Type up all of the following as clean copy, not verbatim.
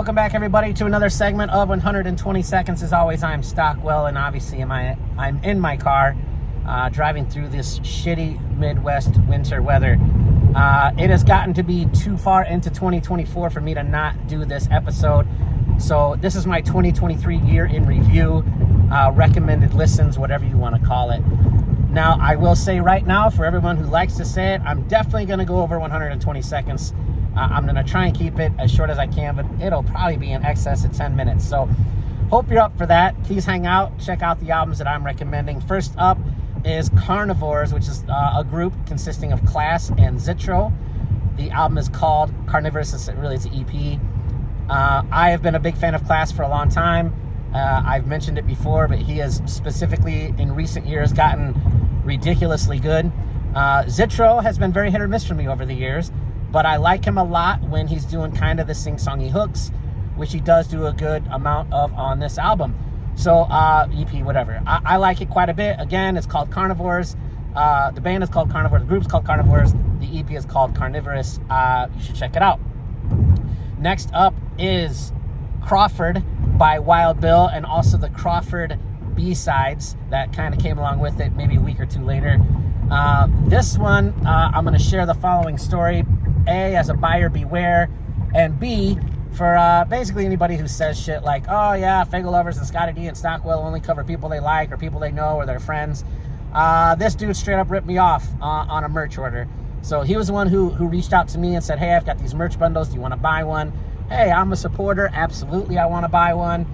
Welcome back, everybody, to another segment of 120 Seconds. As always, I'm Stockwell, and obviously I'm in my car driving through this shitty Midwest winter weather. It has gotten to be too far into 2024 for me to not do this episode. So this is my 2023 year in review, recommended listens, whatever you want to call it. Now, I will say right now, for everyone who likes to say it, I'm definitely going to go over 120 seconds. I'm going to try and keep it as short as I can, but it'll probably be in excess of 10 minutes. So hope you're up for that. Please hang out. Check out the albums that I'm recommending. First up is Caarnivorouz, which is a group consisting of Class and Zitro. The album is called Caarnivorz. It's an EP. I have been a big fan of Class for a long time. I've mentioned it before, but he has specifically in recent years gotten ridiculously good. Zitro has been very hit or miss for me over the years, but I like him a lot when he's doing kind of the sing-songy hooks, which he does do a good amount of on this album. So, EP, whatever. I like it quite a bit. Again, it's called Caarnivorz. The band is called Caarnivorouz. The group's called Caarnivorz. The EP is called Caarnivorouz. You should check it out. Next up is Crawford by Wild Bill, and also the Crawford B-sides that kind of came along with it maybe a week or two later. This one, I'm going to share the following story. A, as a buyer beware, and B, for basically anybody who says shit like, oh yeah, Fago Lovers and Scotty D and Stockwell only cover people they like or people they know or their friends. This dude straight up ripped me off on a merch order. So he was the one who reached out to me and said, hey, I've got these merch bundles. Do you want to buy one? Hey, I'm a supporter. Absolutely, I want to buy one.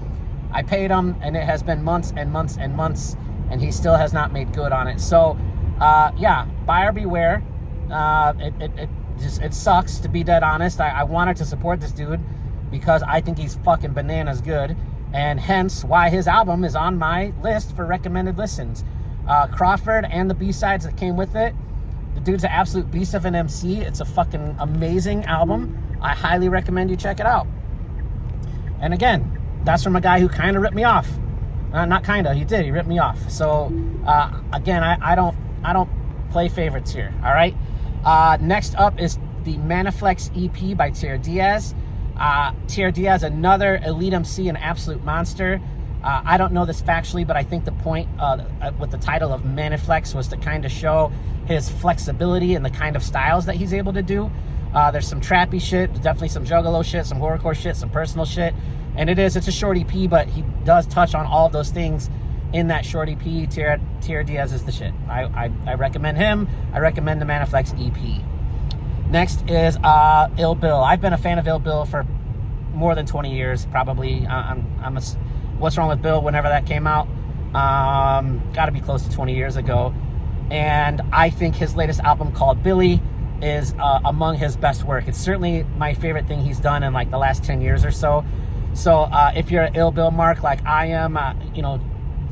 I paid him, and it has been months and months and months, and he still has not made good on it. So, yeah, buyer beware. It sucks, to be dead honest. I wanted to support this dude because I think he's fucking bananas good, and hence why his album is on my list for recommended listens. Crawford and the B-sides that came with it. The dude's an absolute beast of an MC. It's a fucking amazing album. I highly recommend you check it out. And again, that's from a guy who kind of ripped me off. Not kind of, he did. He ripped me off. So again, I don't play favorites here. All right. Next up is the Maniflex EP by Diaz. Tierre Diaz, another elite MC, an absolute monster. I don't know this factually, but I think the point with the title of Maniflex was to kind of show his flexibility and the kind of styles that he's able to do. There's some trappy shit, definitely some juggalo shit, some horrorcore shit, some personal shit. And it's a short EP, but he does touch on all of those things in that short EP. Tierre Diaz is the shit. I recommend him. I recommend the Maniflex EP. Next is Ill Bill. I've been a fan of Ill Bill for more than 20 years, probably. What's Wrong with Bill, whenever that came out. Got to be close to 20 years ago. And I think his latest album called Billy is among his best work. It's certainly my favorite thing he's done in like the last 10 years or so. So if you're an Ill Bill mark like I am,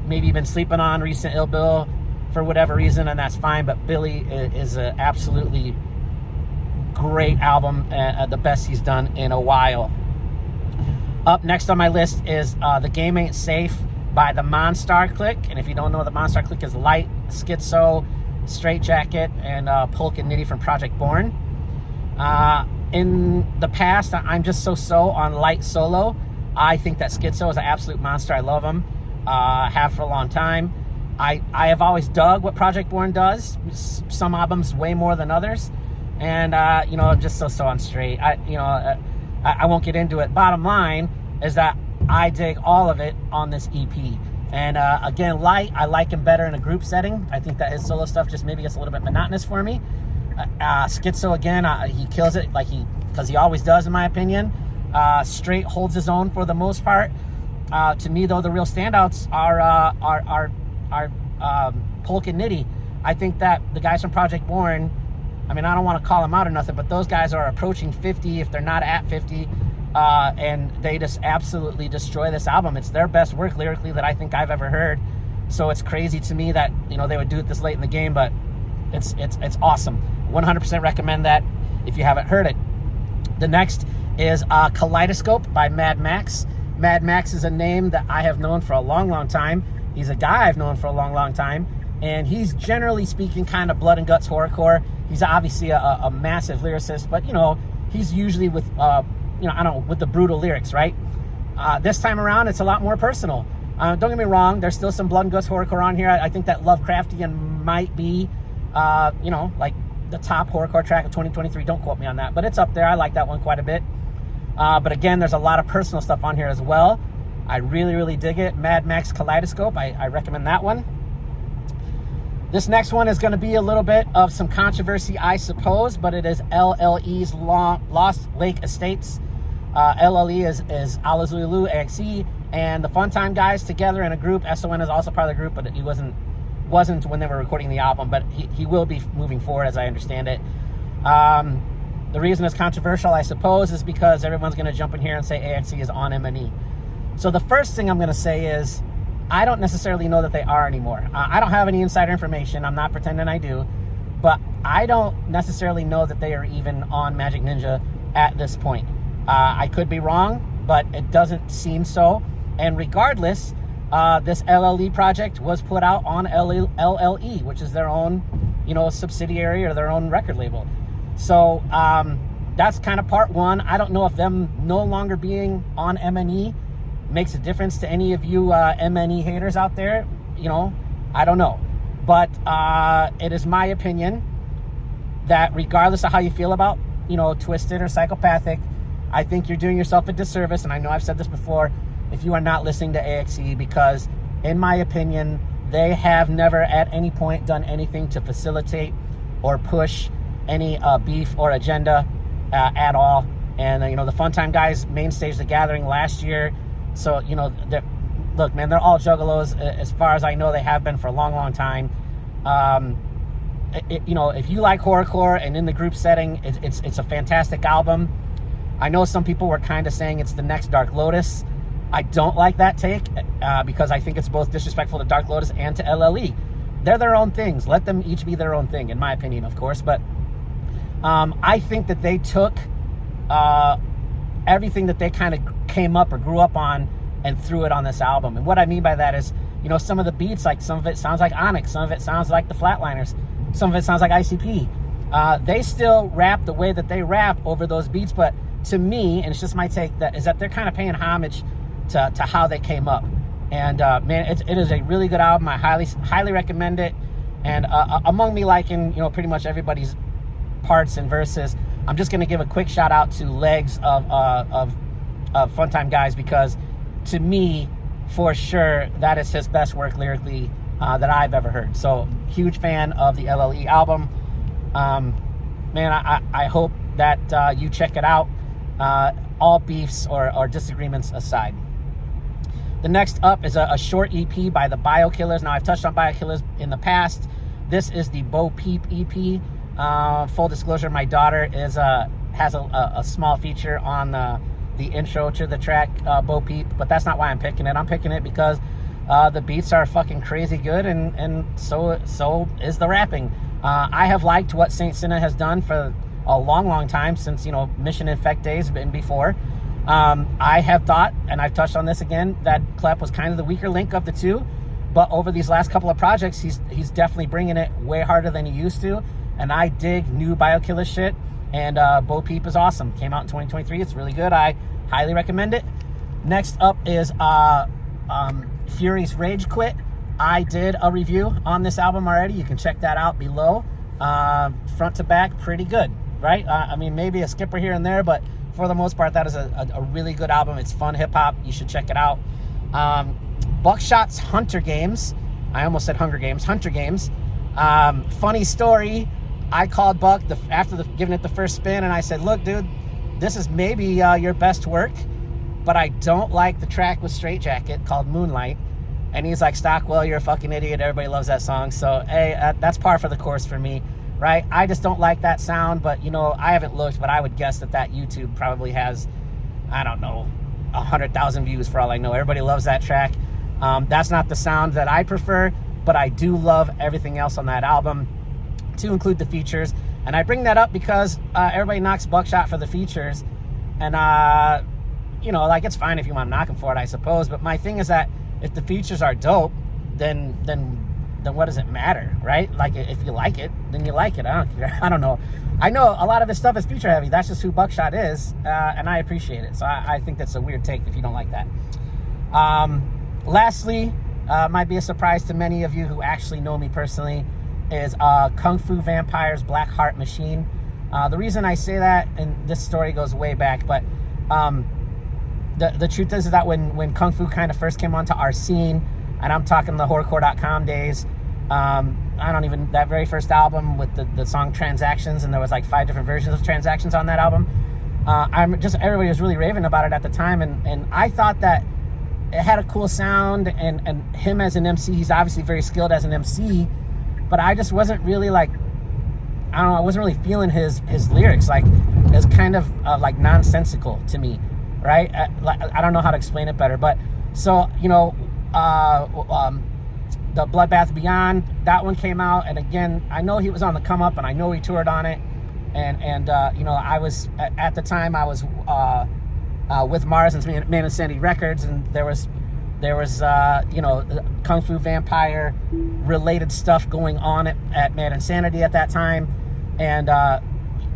maybe you've been sleeping on recent Ill Bill for whatever reason, and that's fine. But Billy is an absolutely great album, the best he's done in a while. Up next on my list is The Game Ain't Safe by the Monstar Clique. And if you don't know, the Monstar Clique is Light, Schizo, Straight Jacket, and Polk and Nitty from Project Born. In the past, I'm just so on Light solo. I think that Schizo is an absolute monster. I love him. Have for a long time. I have always dug what Project Born does. Some albums way more than others. And, just so on Straight. I won't get into it. Bottom line is that I dig all of it on this EP. And again, Light, I like him better in a group setting. I think that his solo stuff just maybe gets a little bit monotonous for me. Schizo, again, he kills it because he always does, in my opinion. Straight holds his own for the most part. To me, though, the real standouts are Polk and Nitty. I think that the guys from Project Born, I don't want to call them out or nothing, but those guys are approaching 50 if they're not at 50, and they just absolutely destroy this album. It's their best work lyrically that I think I've ever heard. So it's crazy to me that they would do it this late in the game, but it's awesome. 100% recommend that if you haven't heard it. The next is Kaleidoscope by Mad Maxx. Mad Maxx is a name that I have known for a long time. He's a guy I've known for a long time, and he's generally speaking kind of blood and guts horrorcore. He's obviously a massive lyricist, but he's usually with you know, I don't know, with the brutal lyrics, right? This time around, it's a lot more personal. Don't get me wrong, there's still some blood and guts horrorcore on here. I think that Lovecraftian might be, you know, like the top horrorcore track of 2023. Don't quote me on that, but it's up there. I like that one quite a bit. But again, there's a lot of personal stuff on here as well. I really, really dig it. Mad Max Kaleidoscope, I recommend that one. This next one is going to be a little bit of some controversy, I suppose, but it is LLE's Lost Lake Estates. LLE is Alazulu, AXE, and the Funtime guys together in a group. SON is also part of the group, but he wasn't when they were recording the album, but he will be moving forward, as I understand it. The reason it's controversial, I suppose, is because everyone's going to jump in here and say AXE is on M&E. So the first thing I'm going to say is, I don't necessarily know that they are anymore. I don't have any insider information. I'm not pretending I do. But I don't necessarily know that they are even on Magic Ninja at this point. I could be wrong, but it doesn't seem so. And regardless, this LLE project was put out on LLE, which is their own, you know, subsidiary or their own record label. So that's kind of part one. I don't know if them no longer being on M&E makes a difference to any of you M&E haters out there. You know, I don't know. But it is my opinion that regardless of how you feel about, you know, Twisted or Psychopathic, I think you're doing yourself a disservice, and I know I've said this before, if you are not listening to AXE, because in my opinion, they have never at any point done anything to facilitate or push any beef or agenda at all. And, you know, the Funtime guys main stage The Gathering last year. So, you know, look, man, they're all juggalos. As far as I know, they have been for a long, long time. You know, if you like horrorcore and in the group setting, it's a fantastic album. I know some people were kind of saying it's the next Dark Lotus. I don't like that take because I think it's both disrespectful to Dark Lotus and to LLE. They're their own things. Let them each be their own thing, in my opinion, of course. But I think that they took everything that they kind of came up or grew up on and threw it on this album. And what I mean by that is, you know, some of the beats, like some of it sounds like Onyx, some of it sounds like the Flatliners, some of it sounds like ICP. They still rap the way that they rap over those beats, but to me, and it's just my take, that is that they're kind of paying homage to how they came up. And man, it is a really good album. I highly recommend it. And among me liking, you know, pretty much everybody's parts and verses, I'm just going to give a quick shout out to Legs of Funtime guys, because to me, for sure, that is his best work lyrically that I've ever heard. So huge fan of the LLE album. Man, I hope that you check it out. All beefs or disagreements aside. The next up is a short EP by the Biokillaz. Now, I've touched on Biokillaz in the past. This is the Peep EP. Full disclosure, my daughter has a small feature on the intro to the track Peep, but that's not why I'm picking it. I'm picking it because the beats are fucking crazy good, and so is the rapping. I have liked what Saint Sinna has done for a long, long time, since, you know, Mission Infect days and before. I have thought, and I've touched on this again, that Klep was kind of the weaker link of the two, but over these last couple of projects, he's definitely bringing it way harder than he used to, and I dig new Biokillaz shit, and Peep is awesome. Came out in 2023. It's really good. I highly recommend it. Next up is Fury's Rage Quit. I did a review on this album already. You can check that out below. Front to back, pretty good, right? I mean, maybe a skipper here and there, but for the most part, that is a really good album. It's fun hip-hop. You should check it out. Bukshot's Hunter Games. I almost said Hunger Games. Hunter Games. Funny story. I called Buck after giving it the first spin, and I said, look, dude, this is maybe your best work, but I don't like the track with Straight Jacket called Moonlight. And he's like, Stockwell, you're a fucking idiot. Everybody loves that song. So, hey, that's par for the course for me, right? I just don't like that sound, but, you know, I haven't looked, but I would guess that YouTube probably has, I don't know, 100,000 views for all I know. Everybody loves that track. That's not the sound that I prefer, but I do love everything else on that album, to include the features. And I bring that up because everybody knocks Bukshot for the features. And, you know, like, it's fine if you want to knock him for it, I suppose. But my thing is that if the features are dope, then then what does it matter, right? Like, if you like it, then you like it. I don't care. I don't know. I know a lot of his stuff is feature heavy. That's just who Bukshot is, and I appreciate it. So I think that's a weird take if you don't like that. Lastly, might be a surprise to many of you who actually know me personally, is Kung Fu Vampire's Black Heart Machine. The reason I say that, and this story goes way back, but the truth is that when Kung Fu kind of first came onto our scene, and I'm talking the horrorcore.com days, that very first album with the song Transactions, and there was like 5 different versions of Transactions on that album. Everybody was really raving about it at the time, and I thought that it had a cool sound, and him as an MC, he's obviously very skilled as an MC, but I just wasn't really like, I don't know, I wasn't really feeling his lyrics. Like, it's kind of like nonsensical to me, right? I don't know how to explain it better, but so, you know, the Bloodbath Beyond, that one came out, and again, I know he was on the come up, and I know he toured on it, and you know, I was at the time I was with Mars and Man and Sandy Records, and there was you know, Kung Fu Vampire related stuff going on at Man Insanity at that time, and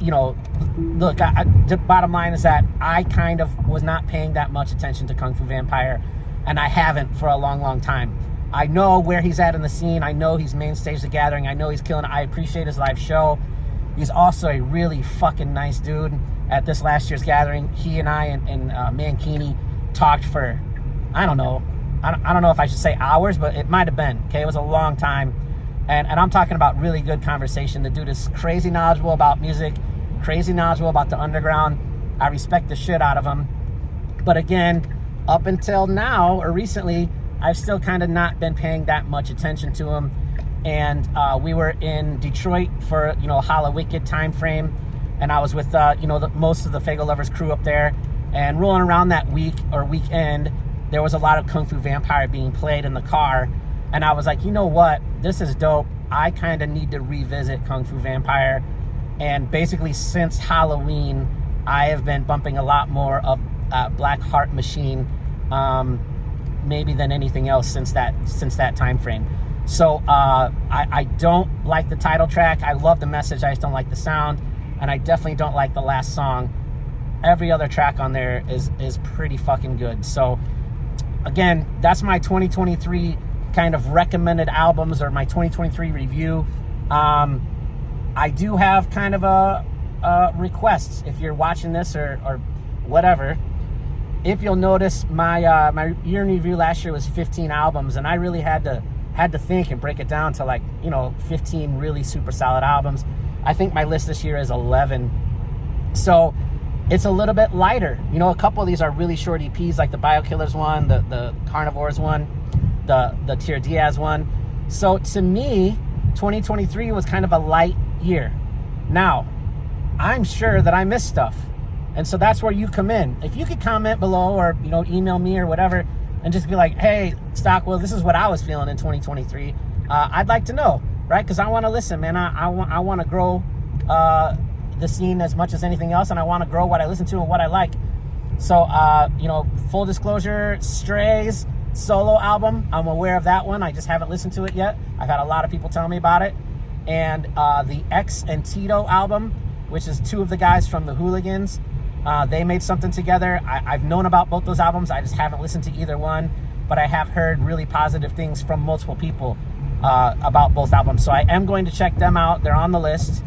you know, look, the bottom line is that I kind of was not paying that much attention to Kung Fu Vampire, and I haven't for a long time. I know where he's at in the scene. I know he's main stage The Gathering. I know he's killing it. I appreciate his live show. He's also a really fucking nice dude. At this last year's gathering, he and I and Mankini talked for, I don't know if I should say hours, but it might have been, okay? It was a long time, and I'm talking about really good conversation. The dude is crazy knowledgeable about music, crazy knowledgeable about the underground. I respect the shit out of him. But again, up until now, or recently, I've still kind of not been paying that much attention to him. And we were in Detroit for, you know, Hala Wicked time frame, and I was with, you know, most of the Fago Lovers crew up there, and rolling around that week or weekend, there was a lot of Kung Fu Vampire being played in the car, and I was like, you know what, this is dope. I kind of need to revisit Kung Fu Vampire. And basically since Halloween, I have been bumping a lot more of Black Heart Machine, maybe than anything else since that time frame. So I don't like the title track. I love the message, I just don't like the sound, and I definitely don't like the last song. Every other track on there is pretty fucking good. So again, that's my 2023 kind of recommended albums, or my 2023 review. I do have kind of a request. If you're watching this or whatever, if you'll notice, my my year in review last year was 15 albums, and I really had to think and break it down to, like, you know, 15 really super solid albums. I think my list this year is 11. So it's a little bit lighter. You know, a couple of these are really short EPs, like the Biokillers one, the Caarnivorz one, the Tierre Diaz one. So to me, 2023 was kind of a light year. Now, I'm sure that I missed stuff, and so that's where you come in. If you could comment below, or, you know, email me or whatever, and just be like, hey, Stockwell, this is what I was feeling in 2023. I'd like to know, right? Because I want to listen, man. I want to grow the scene as much as anything else, and I want to grow what I listen to and what I like. So, you know, full disclosure, Stray's solo album, I'm aware of that one. I just haven't listened to it yet. I've had a lot of people tell me about it. And the X and Tito album, which is two of the guys from the Hooligans, they made something together. I've known about both those albums. I just haven't listened to either one, but I have heard really positive things from multiple people about both albums. So I am going to check them out. They're on the list.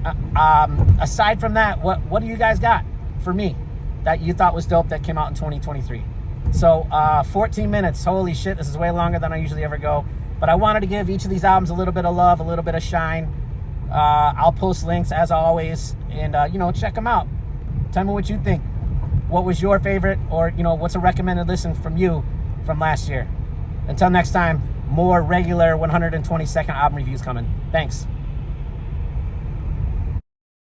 Aside from that, what do you guys got for me that you thought was dope that came out in 2023? So 14 minutes. Holy shit, this is way longer than I usually ever go. But I wanted to give each of these albums a little bit of love, a little bit of shine. I'll post links as always, and you know, check them out. Tell me what you think. What was your favorite, or, you know, what's a recommended listen from you from last year? Until next time, more regular 120-second album reviews coming. Thanks.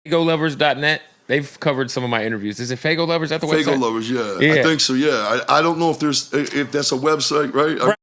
FagoLovers.net. They've covered some of my interviews. Is it Fago Lovers? Is that the website? Fago Lovers, yeah. I think so, yeah. I don't know if that's a website, right?